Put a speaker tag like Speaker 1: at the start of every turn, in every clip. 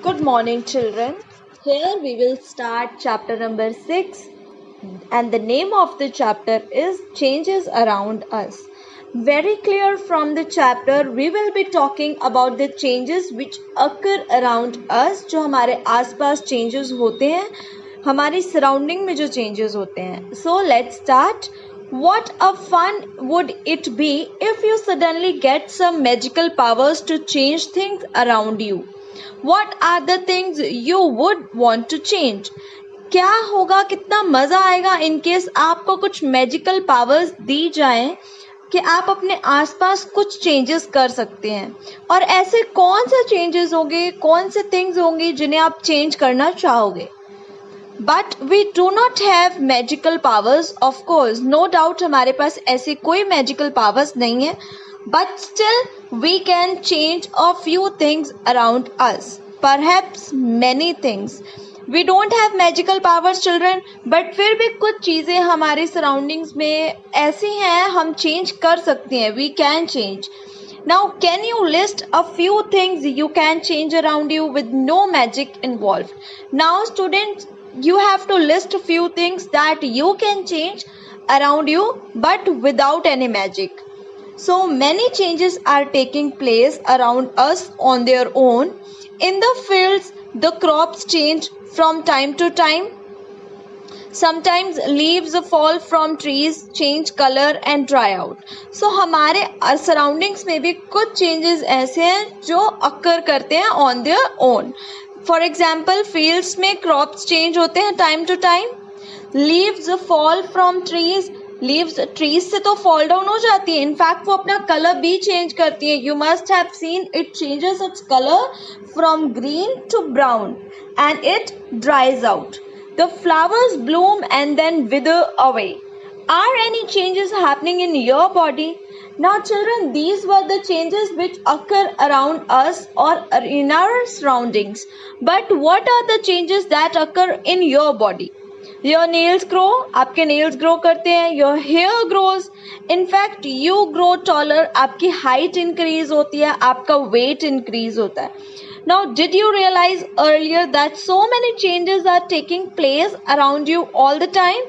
Speaker 1: Good morning, children. Here we will start chapter number 6, and the name of the chapter is Changes Around Us. Very clear from the chapter, we will be talking about the changes which occur around us, जो हमारे आसपास changes होते हैं, हमारी surrounding में जो changes होते हैं. So let's start. What a fun would it be if you suddenly get some magical powers to change things around you? What are the things you would want to change? क्या होगा, कितना मजा आएगा in case आपको कुछ magical powers दी जाएं कि आप अपने आसपास कुछ चेंजेस कर सकते हैं. और ऐसे कौन से चेंजेस होंगे, कौन से थिंग्स होंगी जिन्हें आप चेंज करना चाहोगे. But we do not have magical powers. Of course, no doubt हमारे पास ऐसी कोई मैजिकल पावर्स नहीं है. But still, we can change a few things around us. Perhaps many things. We don't have magical powers, children, but फिर भी कुछ चीज़ें हमारे surroundings में ऐसी हैं हम change कर सकते हैं. We can change. Now, can you list a few things you can change around you with no magic involved? Now, students, you have to list a few things that you can change around you, but without any magic. So many changes are taking place around us on their own. In the fields, the crops change from time to time. Sometimes leaves fall from trees, change color and dry out. So हमारे surroundings में भी कुछ changes ऐसे हैं जो occur करते हैं on their own. For example, fields में crops change होते हैं time to time. Leaves fall from trees. Leaves trees से तो फॉल डाउन हो जाती है. इनफैक्ट वो अपना कलर भी चेंज करती है. You must have seen it changes its colour from green to brown and it dries out. The flowers bloom and then wither away. Are any changes happening in your body? Now children, these were the changes which occur around us or in our surroundings. But what are the changes that occur in your body? Your nails grow, आपके nails grow करते हैं. Your hair grows. In fact, you grow taller. आपकी height increase होती है, आपका weight increase होता है. Now, did you realize earlier that so many changes are taking place around you all the time?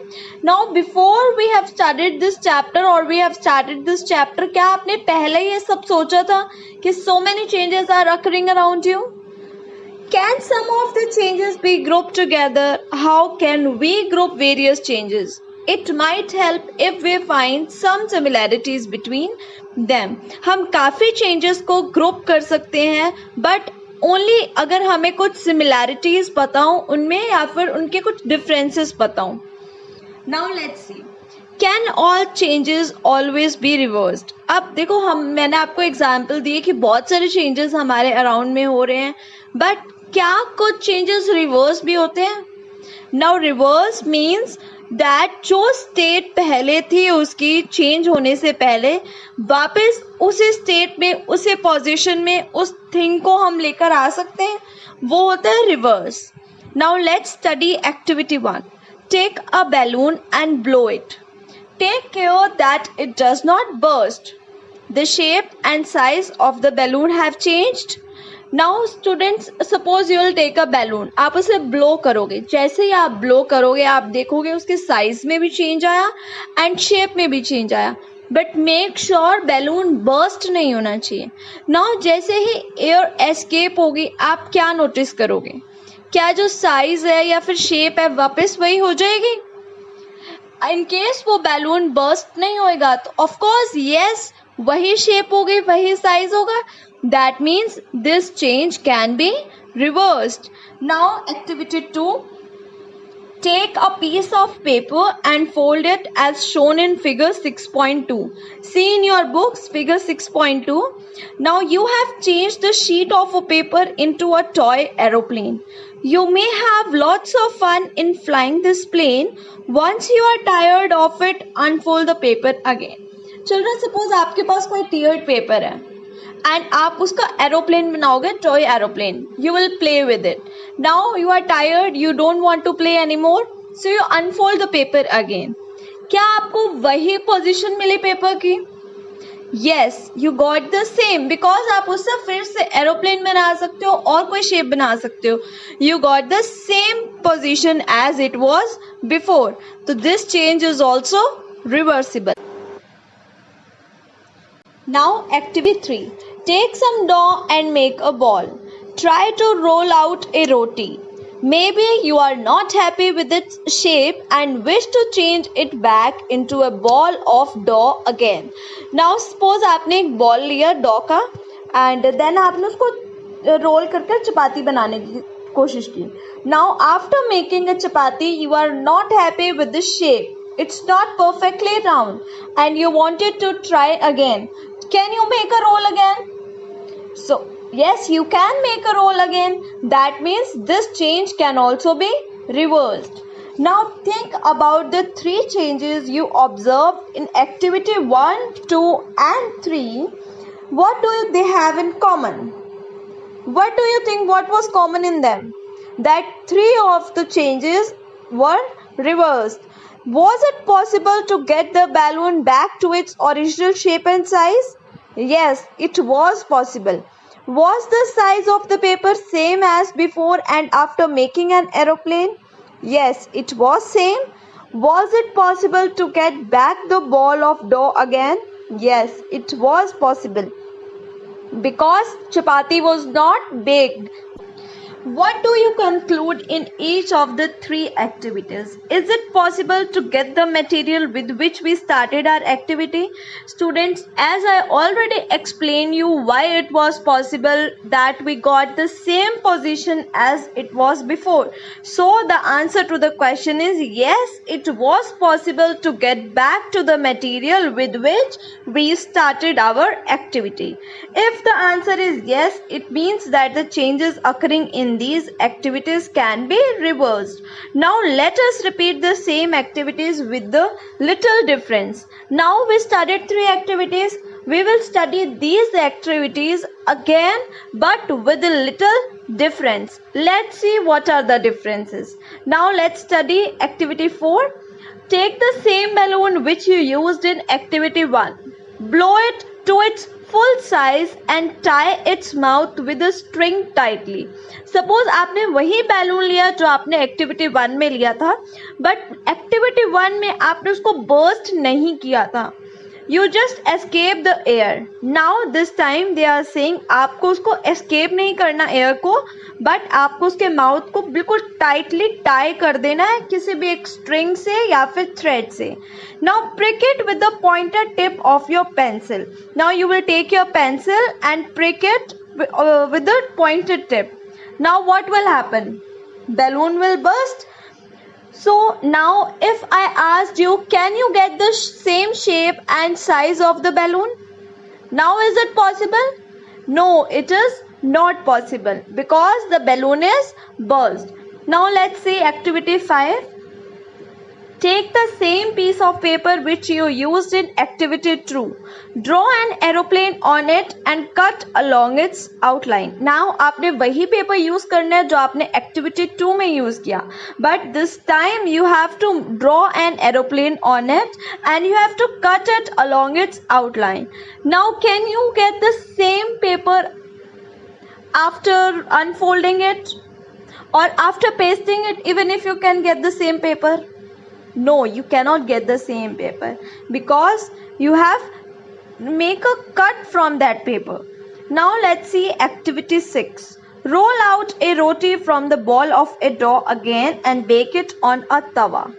Speaker 1: Now, before we have studied this chapter or we have started this chapter, क्या आपने पहले ये सब सोचा था कि so many changes are occurring around you? Can some of the changes be grouped together? How can we group various changes? It might help if we find some similarities between them. हम काफ़ी changes को group कर सकते हैं, but only अगर हमें कुछ similarities पता हो उनमें या फिर उनके कुछ differences पता हो. Now let's see. Can all changes always be reversed? अब देखो, मैंने आपको एग्जाम्पल दिए कि बहुत सारे चेंजेस हमारे अराउंड में हो रहे हैं, बट क्या कुछ चेंजेस रिवर्स भी होते हैं? नाउ रिवर्स मीन्स दैट जो स्टेट पहले थी उसकी चेंज होने से पहले वापस उसी स्टेट में, उसी पोजीशन में उस थिंग को हम लेकर आ सकते हैं, वो होता है reverse. Now let's study activity 1. Take a balloon and blow it. Take care that it does not burst. The shape and size of the balloon have changed. Now students, suppose you will take a balloon. आप उसे blow करोगे. जैसे ही आप blow करोगे आप देखोगे उसके size में भी change आया and shape में भी change आया. But make sure balloon burst नहीं होना चाहिए. Now जैसे ही air escape होगी आप क्या notice करोगे? क्या जो size है या फिर shape है वापस वही हो जाएगी? इन केस वो बैलून बर्स्ट नहीं होएगा तो ऑफ कोर्स यस, वही शेप होगी, वही साइज होगा. That means this change can be reversed. Now activity 2. Take a piece of paper and fold it as shown in figure 6.2. See in your books figure 6.2. Now you have changed the sheet of a paper into a toy aeroplane. You may have lots of fun in flying this plane. Once you are tired of it, unfold the paper again. Children, suppose आपके पास कोई tiered paper है and आप उसका aeroplane बनाओगे, toy aeroplane. You will play with it. Now you are tired, you don't want to play anymore, so you unfold the paper again. क्या आपको वही position मिली paper की? Yes, you got the same because आप उससे फिर से aeroplane बना सकते हो और कोई शेप बना सकते हो. You got the same position as it was before. So this change is also reversible. Now activity 3. Take some dough and make a ball. Try to roll out a roti. Maybe you are not happy with its shape and wish to change it back into a ball of dough again. Now suppose आपने एक ball लिया डॉ का and then आपने उसको role करके चपाती बनाने की कोशिश की. Now after making a chapati you are not happy with the shape. It's not perfectly round and you wanted to try again. Can you make a roll again? So yes, you can make a roll again. That means this change can also be reversed. Now think about the 3 changes you observed in activity 1, 2 and 3. What do they have in common? What do you think what was common in them? That 3 of the changes were reversed. Was it possible to get the balloon back to its original shape and size? Yes, it was possible. Was the size of the paper same as before and after making an aeroplane? Yes, it was same. Was it possible to get back the ball of dough again? Yes, it was possible. Because chapati was not baked. What do you conclude in each of the 3 activities? Is it possible to get the material with which we started our activity? Students, as I already explained you why it was possible that we got the same position as it was before. So the answer to the question is yes, it was possible to get back to the material with which we started our activity. If the answer is yes, it means that the changes occurring in these activities can be reversed. Now let us repeat the same activities with the little difference. Now we studied 3 activities. We will study these activities again but with a little difference. Let's see what are the differences. Now let's study activity 4. Take the same balloon which you used in activity 1. Blow it to its full size and tie its mouth with a string tightly. Suppose आपने वही balloon लिया जो आपने activity 1 में लिया था, but activity 1 में आपने उसको बर्स्ट नहीं किया था. You just escape the air. Now this time they are saying आपको उसको escape नहीं करना एयर को, बट आपको उसके माउथ को बिल्कुल टाइटली टाई कर देना है किसी भी एक स्ट्रिंग से या फिर थ्रेड से. Now prick it with the pointer tip of your pencil. Now you will take your pencil and prick it with the pointed tip. Now what will happen? Balloon will burst. So now if I asked you, can you get the same shape and size of the balloon? Now is it possible? No, it is not possible because the balloon is burst. Now let's see activity 5. Take the same piece of paper which you used in activity 2. Draw an aeroplane on it and cut along its outline. Now आपने वही paper use करना है जो आपने activity 2 में use किया. But this time you have to draw an aeroplane on it and you have to cut it along its outline. Now can you get the same paper after unfolding it or after pasting it, even if you can get the same paper? No, you cannot get the same paper because you have make a cut from that paper. Now let's see activity 6. Roll out a roti from the ball of a dough again and bake it on a tawa.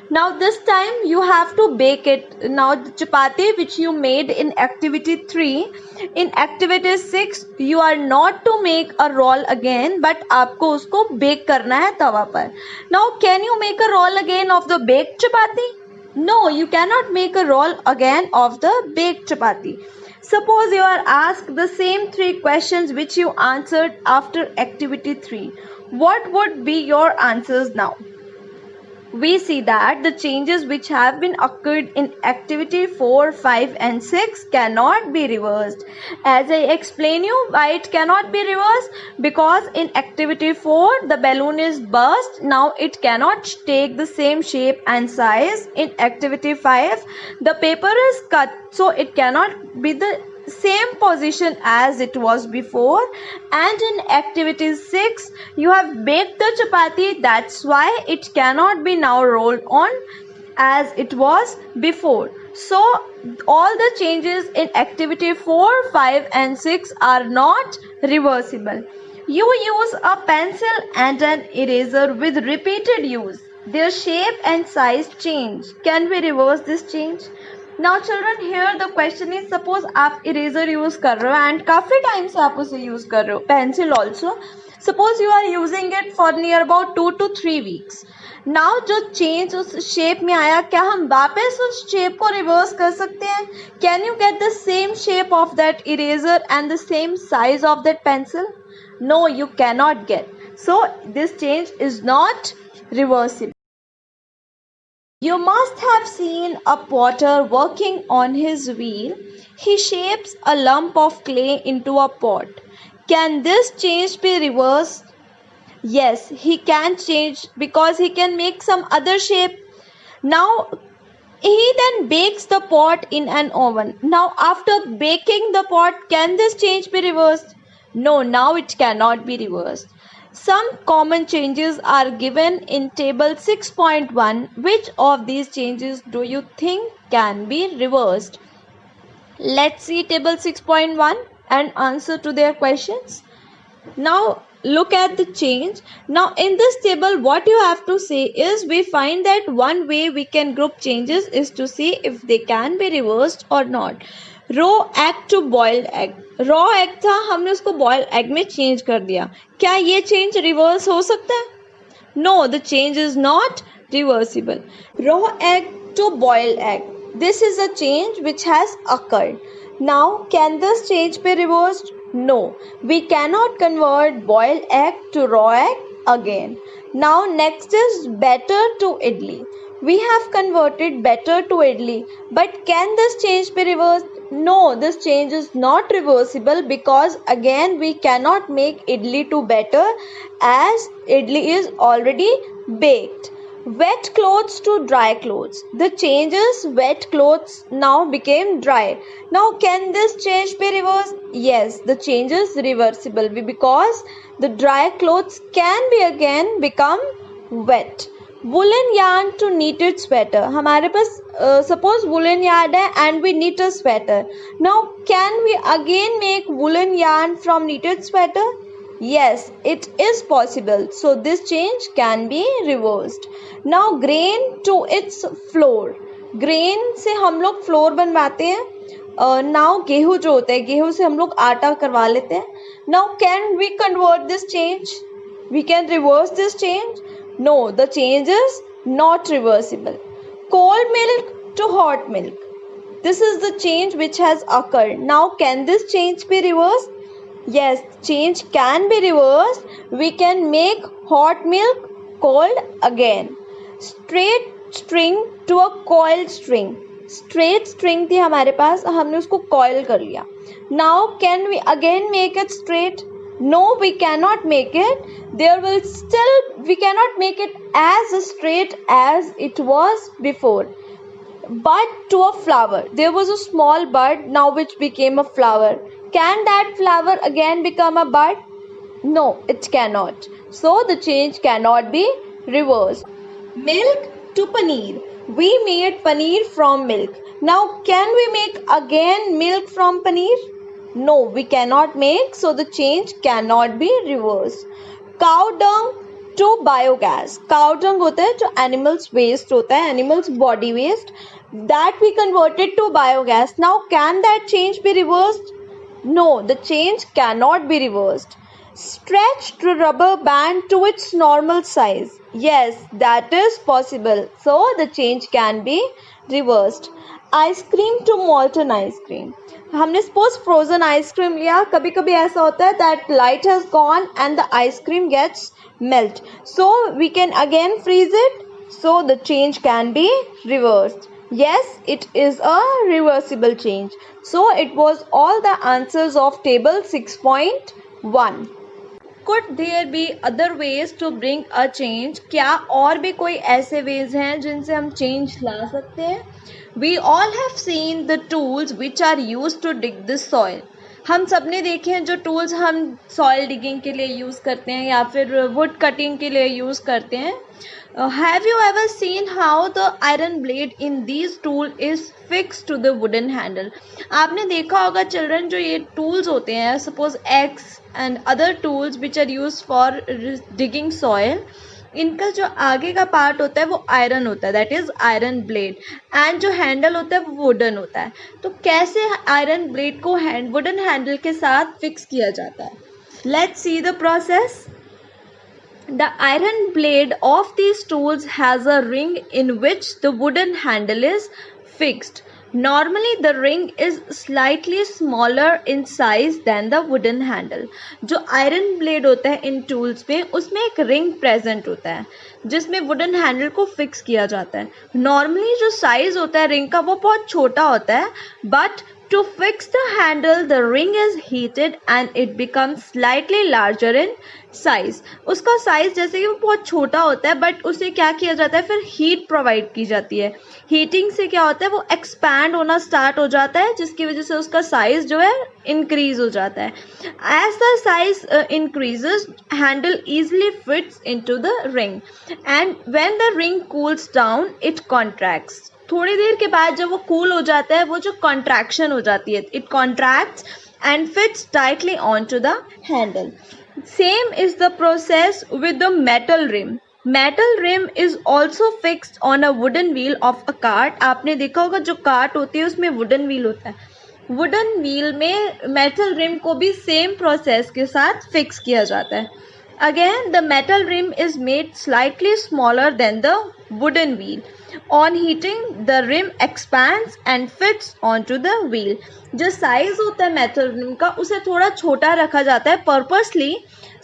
Speaker 1: Now this time you have to bake it. Now the chapati which you made in activity 3, in activity 6 you are not to make a roll again but आपको उसको bake करना है तवा पर. Now can you make a roll again of the baked chapati? No, you cannot make a roll again of the baked chapati. Suppose you are asked the same 3 questions which you answered after activity 3. What would be your answers now? we see that the changes which have been occurred in activity 4, 5 and 6 cannot be reversed. As I explain you why it cannot be reversed, because in activity 4 the balloon is burst. Now it cannot take the same shape and size. In activity 5 the paper is cut, so it cannot be the same position as it was before. And in activity 6 you have baked the chapati, that's why it cannot be now rolled on as it was before. So all the changes in activity 4, 5 and 6 are not reversible. You use a pencil and an eraser with repeated use. Their shape and size change. Can we reverse this change? Now children, here the question is, suppose आप eraser use कर रहे हो and काफी time से आप उसे use कर रहे हो, pencil also, suppose you are using it for near about 2 to 3 weeks. Now जो change उस shape में आया, क्या हम वापस उस shape को reverse कर सकते हैं? Can you get the same shape of that eraser and the same size of that pencil? No, you cannot get. So this change is not reversible. You must have seen a potter working on his wheel. He shapes a lump of clay into a pot. Can this change be reversed? Yes, he can change because he can make some other shape. Now, he then bakes the pot in an oven. Now, after baking the pot, can this change be reversed? No, now it cannot be reversed. Some common changes are given in table 6.1. Which of these changes do you think can be reversed? Let's see table 6.1 and answer to their questions. Now look at the change. Now in this table what you have to say is, we find that one way we can group changes is to see if they can be reversed or not. Raw egg to boiled egg. Raw egg था, हमने उसको boiled egg में change कर दिया. क्या ये change reverse हो सकता है? No, the change is not reversible. Raw egg to boiled egg, this is a change which has occurred. Now can this change be reversed? No, we cannot convert boiled egg to raw egg again. Now next is batter to idli. We have converted batter to idli, but can this change be reversed? No, this change is not reversible because again we cannot make idli to batter as idli is already baked. Wet clothes to dry clothes. The change is wet clothes now became dry. Now can this change be reversed? Yes, the change is reversible because the dry clothes can be again become wet. Woolen yarn to knitted sweater. हमारे पास suppose woolen yarn है and we knit a sweater. Now can we again make woolen yarn from knitted sweater? Yes, it is possible. So this change can be reversed. Now grain to its flour. Grain से हम लोग floor बनवाते हैं. Now गेहूं जो होता है, गेहूं से हम लोग आटा करवा लेते हैं. Now can we convert this change? We can reverse this change? No, the change is not reversible. Cold milk to hot milk. This is the change which has occurred. Now can this change be reversed? Yes, change can be reversed. We can make hot milk cold again. Straight string to a coiled string. Straight string थी हमारे पास, हमने उसको coil कर लिया. Now can we again make it straight? No, we cannot make it. We cannot make it as straight as it was before. Bud to a flower. There was a small bud now which became a flower. Can that flower again become a bud? No, it cannot. So the change cannot be reversed. Milk to paneer. We made paneer from milk. Now can we make again milk from paneer? No, we cannot make, so the change cannot be reversed. Cow dung to biogas. Cow dung होता है जो animals waste होता है, animals body waste, that we converted to biogas. Now can that change be reversed? No, the change cannot be reversed. Stretched rubber band to its normal size. Yes, that is possible. So the change can be reversed. Ice cream to molten ice cream. हमने suppose frozen ice cream लिया, कभी कभी ऐसा होता है that light has gone and the ice cream gets melt. So we can again freeze it. so the change can be reversed. Yes, it is a reversible change. So it was all the answers of table 6.1. Could there be other ways to bring a change? क्या और भी कोई ऐसे ways हैं जिनसे हम change ला सकते हैं? We all have seen the tools which are used to dig the soil. हम सब ने देखे हैं जो टूल्स हम सॉइल डिगिंग के लिए यूज़ करते हैं या फिर वुड कटिंग के लिए यूज़ करते हैं. Have you ever seen how the iron blade in these tool is fix to the wooden handle? आपने देखा होगा चिल्ड्रन, जो ये टूल्स होते हैं, suppose axe and other tools which are use for digging soil, इनका जो आगे का पार्ट होता है वो आयरन होता है, that is iron blade, and जो हैंडल होता है वो वुडन होता है. तो कैसे आयरन ब्लेड को वुडन हैंडल के साथ फिक्स किया जाता है? Let's see the process. The iron blade of these tools has a ring in which the wooden handle is fixed. Normally the ring is slightly smaller in size than the wooden handle. जो iron blade होता है इन tools पे, उसमें एक ring present होता है जिसमें wooden handle को fix किया जाता है. Normally जो size होता है ring का वो बहुत छोटा होता है, but to fix the handle, the ring is heated and it becomes slightly larger in size. उसका साइज जैसे कि वो बहुत छोटा होता है, बट उसे क्या किया जाता है, फिर हीट प्रोवाइड की जाती है. हीटिंग से क्या होता है, वो एक्सपैंड होना स्टार्ट हो जाता है, जिसकी वजह से उसका साइज जो है इंक्रीज हो जाता है. As the size increases, handle easily fits into the ring, and when the ring cools down, it contracts. थोड़ी देर के बाद जब वो कूल हो जाता है, वो जो कॉन्ट्रैक्शन हो जाती है, it contracts and fits tightly on to the handle. Same is the process with the metal rim. Metal rim is also fixed on a wooden wheel of a cart. आपने देखा होगा जो कार्ट होती है उसमें वुडन व्हील होता है. Wooden wheel में मेटल रिम को भी सेम प्रोसेस के साथ फिक्स किया जाता है. Again, the metal rim is made slightly smaller than the wooden wheel. On heating, the rim expands and fits onto the wheel. जो size होता है metal rim का, उसे थोड़ा छोटा रखा जाता है purposely,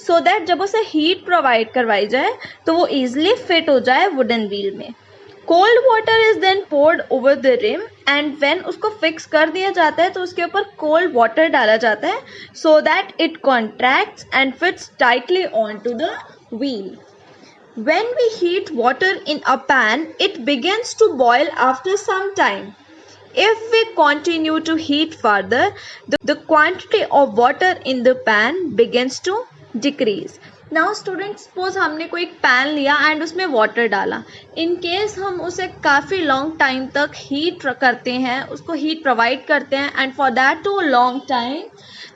Speaker 1: so that जब उसे heat provide करवाई जाए तो वो easily fit हो जाए wooden wheel में. Cold water is then poured over the rim, and when उसको fix कर दिया जाता है तो उसके ऊपर cold water डाला जाता है, so that it contracts and fits tightly onto the wheel. When we heat water in a pan, it begins to boil after some time. If we continue to heat further, the quantity of water in the pan begins to decrease. Now student, suppose हमने कोई एक pan लिया and उसमें water डाला. In case हम उसे काफ़ी long time तक हीट करते हैं, उसको हीट प्रोवाइड करते हैं, and for that too long time,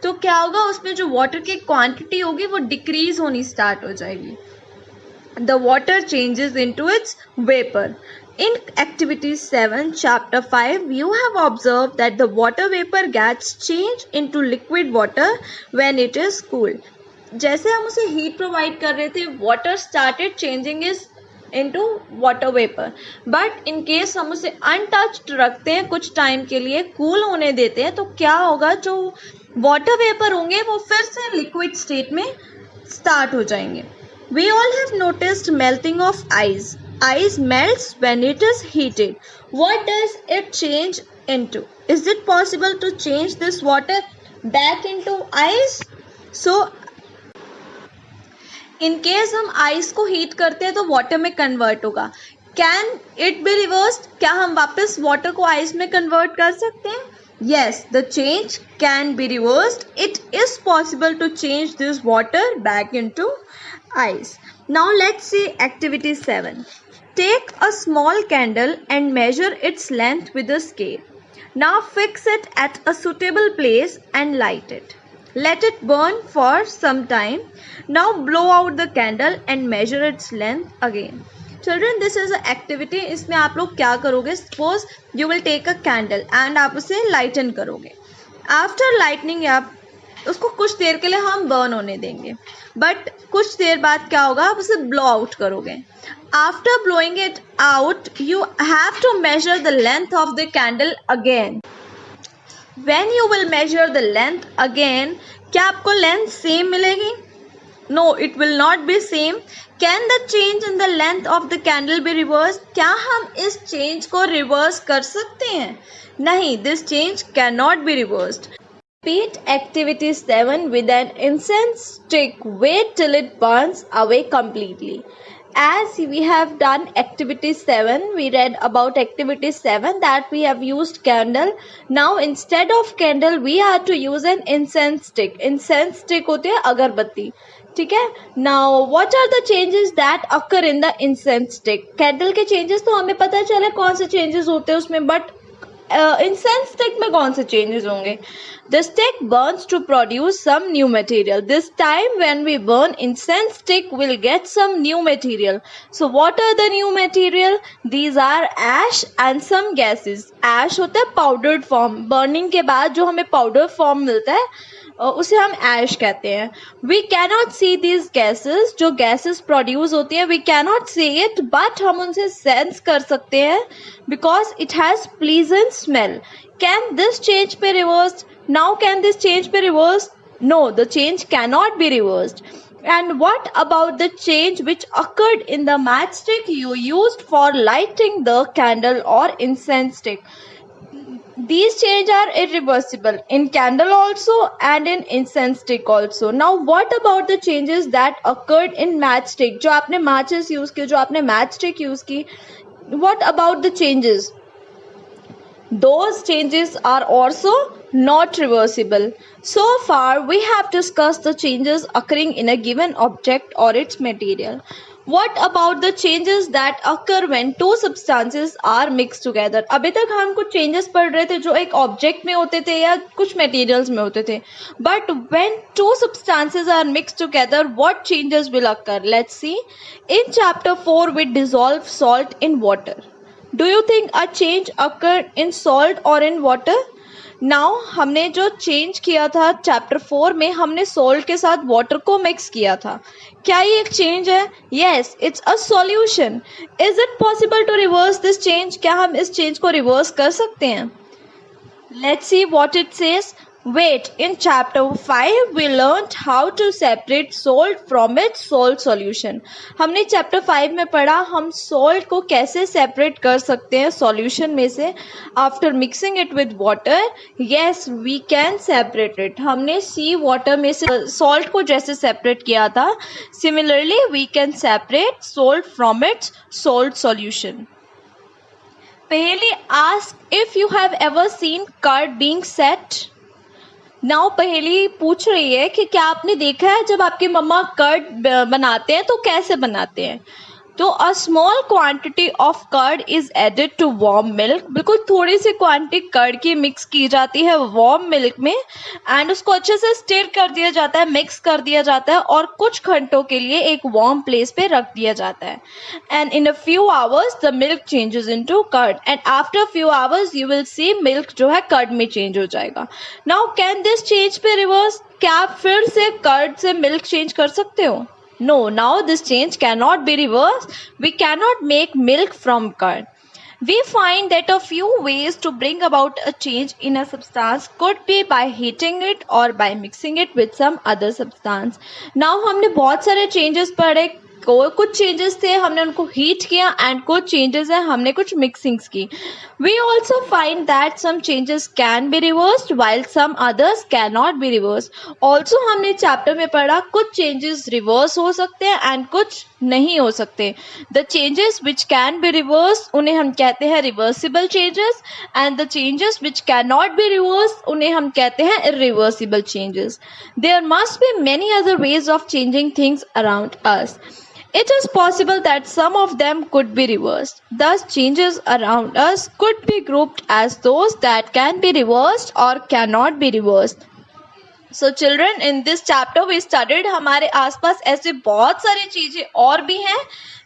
Speaker 1: तो क्या होगा, उसमें जो वाटर की क्वांटिटी होगी वो डिक्रीज होनी स्टार्ट हो जाएगी. The water changes into its vapour. In activity 7, chapter 5, you have observed that the water vapor gets changed into liquid water when it is cooled. जैसे हम उसे हीट प्रोवाइड कर रहे थे, water started changing is into water vapour. But in case हम उसे untouched रखते हैं कुछ टाइम के लिए, कूल होने देते हैं, तो क्या होगा, जो वाटर वेपर होंगे वो फिर से लिक्विड स्टेट में स्टार्ट हो जाएंगे. We all have noticed melting of ice. Ice melts when it is heated. What does it change into? Is it possible to change this water back into ice? So, in case हम ice को heat करते हैं तो water में convert होगा. Can it be reversed? क्या हम वापस water को ice में convert कर सकते हैं? Yes, the change can be reversed. It is possible to change this water back into ice. Now let's see activity 7. Take a small candle and measure its length with a scale. Now fix it at a suitable place and light it. Let it burn for some time. Now blow out the candle and measure its length again. Children, this is an activity. इसमें आप लोग क्या करोगे? Suppose you will take a candle and आप उसे lighten करोगे. After lightening आप उसको कुछ देर के लिए हम बर्न होने देंगे, बट कुछ देर बाद क्या होगा, आप उसे ब्लो आउट करोगे. After blowing it out, you have to measure the length of the candle again. When you will measure the length again, क्या आपको लेंथ सेम मिलेगी? No, it will not be same. Can the change in the length of the candle be reversed? क्या हम इस change को reverse कर सकते हैं? नहीं, this change cannot be reversed. Repeat activity 7 with an incense stick. Wait till it burns away completely. As we have done activity 7, we read about activity 7 that we have used candle. Now instead of candle we are to use an incense stick. Incense stick होती है अगरबत्ती, ठीक है. Now what are the changes that occur in the incense stick. Candle के changes तो हमें पता चले कौन से चेंजेस होते हैं उसमें, बट इंसेंस स्टिक में कौन से चेंजेस होंगे. The stick burns to produce some new material. This time when we burn incense stick will get some new material. So what are the new material? These are ash and some gases. Ash होता है powdered form. Burning के बाद जो हमें powder form मिलता है उसे हम ऐश कहते हैं. We cannot see these gases. जो गैसेस प्रोड्यूस होती हैं we cannot see it, but हम उनसे सेंस कर सकते हैं because it has pleasant smell. Can this change be reversed? Now can this change be reversed? No, the change cannot be reversed. And what about the change which occurred in the matchstick you used for lighting the candle or incense stick? These changes are irreversible in candle also and in incense stick also. Now what about the changes that occurred in matchstick? जो आपने matches use की, जो आपने matchstick use की, what about the changes? Those changes are also not reversible. So far we have discussed the changes occurring in a given object or its material. What about the changes that occur when two substances are mixed together? अभी तक हम कुछ changes पढ़ रहे थे जो एक object में होते थे या कुछ materials में होते थे. But when two substances are mixed together, what changes will occur? Let's see. In chapter 4 we dissolve salt in water. Do you think a change occurred in salt or in water? Now हमने जो change किया था chapter 4 में, हमने salt के साथ water को mix किया था. क्या ये एक चेंज है? Yes, it's a solution. Is it possible to reverse this change? क्या हम इस चेंज को रिवर्स कर सकते हैं? Let's see what it says. Wait, in chapter 5 we learned how to separate salt from its salt solution. हमने chapter 5 में पढ़ा हम salt को कैसे separate कर सकते हैं solution में से. After mixing it with water, yes we can separate it. हमने sea water में से salt को जैसे separate किया था, similarly we can separate salt from its salt solution. पहली ask if you have ever seen curd being set. Now पहेली पूछ रही है कि क्या आपने देखा है जब आपकी मम्मा कर्ड बनाते हैं तो कैसे बनाते हैं. तो a small quantity of curd is added to warm milk. बिल्कुल थोड़ी सी क्वांटिटी कर्ड की मिक्स की जाती है वार्म मिल्क में एंड उसको अच्छे से स्टिर कर दिया जाता है, मिक्स कर दिया जाता है और कुछ घंटों के लिए एक वार्म प्लेस पे रख दिया जाता है. And in a few hours the milk changes into curd and after few hours you will see milk जो है कर्ड में चेंज हो जाएगा. Now can this change be reverse? क्या आप फिर से कर्ड से मिल्क चेंज कर सकते हो? No, now this change cannot be reversed. We cannot make milk from curd. We find that a few ways to bring about a change in a substance could be by heating it or by mixing it with some other substance. Now हमने बहुत सारे changes पढ़े. कुछ changes थे हमने उनको heat किया and कुछ चेंजेस है हमने कुछ मिक्सिंग्स की. We also find that some changes can be reversed while some others can not be reversed. Also हमने चैप्टर में पढ़ा कुछ चेंजेस रिवर्स हो सकते हैं एंड कुछ नहीं हो सकते. The changes which can be reverse उन्हें हम कहते हैं reversible changes and the changes which can not be reverse उन्हें हम कहते हैं irreversible changes. There must be many other ways of changing things around us. It is possible that some of them could be reversed. Thus, changes around us could be grouped as those that can be reversed or cannot be reversed. So children, in this chapter we studied हमारे आसपास ऐसे बहुत सारी चीजें और भी हैं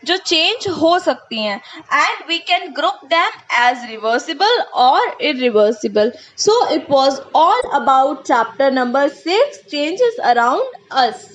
Speaker 1: जो चेंज हो सकती हैं and we can group them as reversible or irreversible. So it was all about chapter number 6, changes around us.